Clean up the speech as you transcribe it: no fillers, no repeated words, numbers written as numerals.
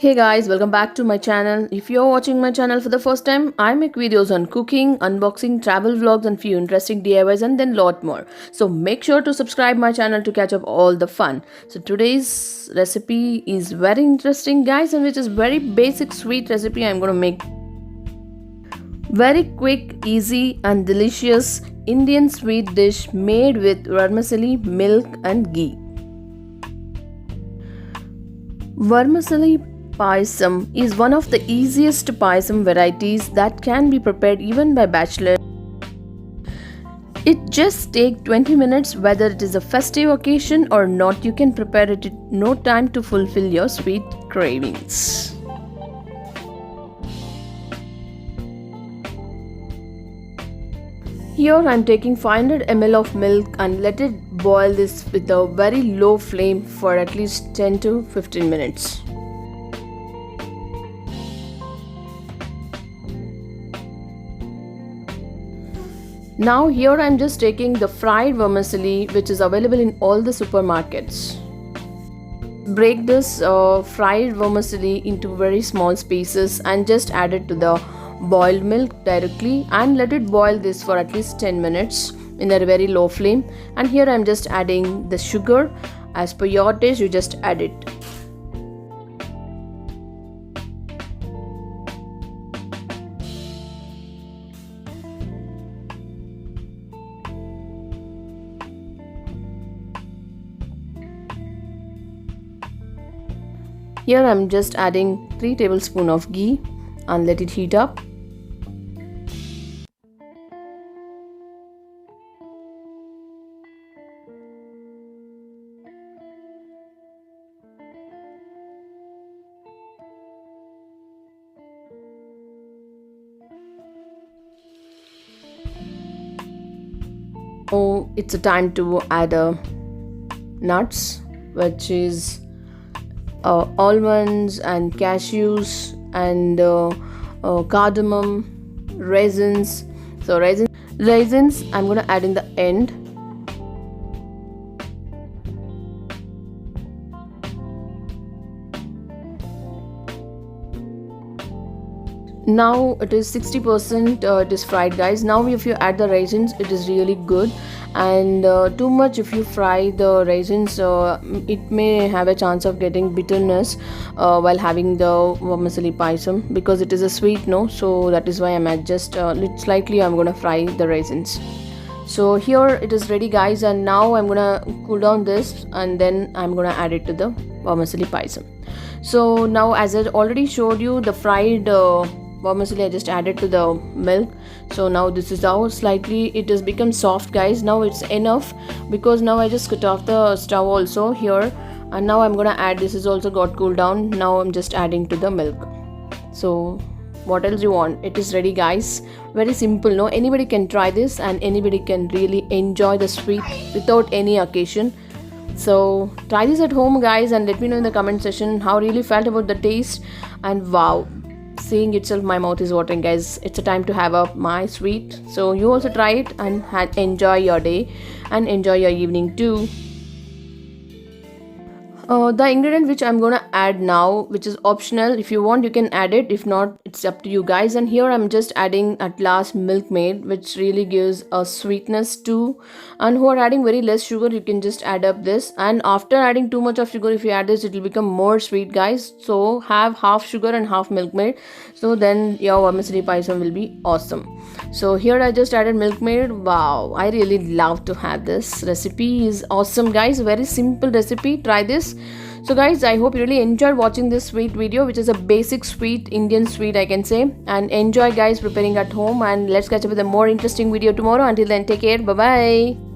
Hey guys, welcome back to my channel. If you're watching my channel for the first time, I make videos on cooking, unboxing, travel vlogs and few interesting DIYs and then lot more. So make sure to subscribe my channel to catch up all the fun. So today's recipe is very interesting guys, and which is very basic sweet recipe I'm going to make. Very quick, easy and delicious Indian sweet dish made with vermicelli, milk and ghee. Vermicelli Payasam is one of the easiest payasam varieties that can be prepared even by bachelors. It just takes 20 minutes. Whether it is a festive occasion or not, you can prepare it in no time to fulfill your sweet cravings. Here I am taking 500 ml of milk and let it boil this with a very low flame for at least 10 to 15 minutes. Now here I am just taking the fried vermicelli, which is available in all the supermarkets. Break this fried vermicelli into very small pieces and just add it to the boiled milk directly and let it boil this for at least 10 minutes in a very low flame. And here I am just adding the sugar. As per your taste, you just add it. Here I am just adding 3 tablespoons of ghee and let it heat up. So it's a time to add nuts, which is almonds and cashews and cardamom, raisins. So raisins I'm going to add in the end. Now it is 60% it is fried guys. Now if you add the raisins, it is really good. And too much if you fry the raisins, it may have a chance of getting bitterness while having the vermicelli payasam, because it is a sweet, no, so that is why I'm at just slightly I'm gonna fry the raisins. So here it is ready guys, and now I'm gonna cool down this and then I'm gonna add it to the vermicelli payasam. So now, as I already showed you, the fried vermicelli I just added to the milk. So now this is how slightly it has become soft guys. Now it's enough, because now I just cut off the stove also here, and now I'm gonna add, this is also got cooled down. Now I'm just adding to the milk. So what else you want? It is ready guys. Very simple, no, anybody can try this and anybody can really enjoy the sweet without any occasion. So try this at home guys and let me know in the comment section how you really felt about the taste. And wow, seeing itself my mouth is watering guys. It's a time to have up my sweet. So you also try it and enjoy your day and enjoy your evening too. The ingredient which I'm gonna add now, which is optional, if you want you can add it, if not it's up to you guys. And here I'm just adding at last Milkmaid, which really gives a sweetness too. And who are adding very less sugar, you can just add up this. And after adding too much of sugar, if you add this, it will become more sweet guys. So have half sugar and half Milkmaid, so then your vermicelli payasam will be awesome. So here I just added Milkmaid. Wow, I really love to have this. Recipe is awesome guys, very simple recipe. Try this. So guys, I hope you really enjoyed watching this sweet video, which is a basic sweet Indian sweet I can say. And enjoy guys preparing at home, and let's catch up with a more interesting video tomorrow. Until then, take care. Bye bye.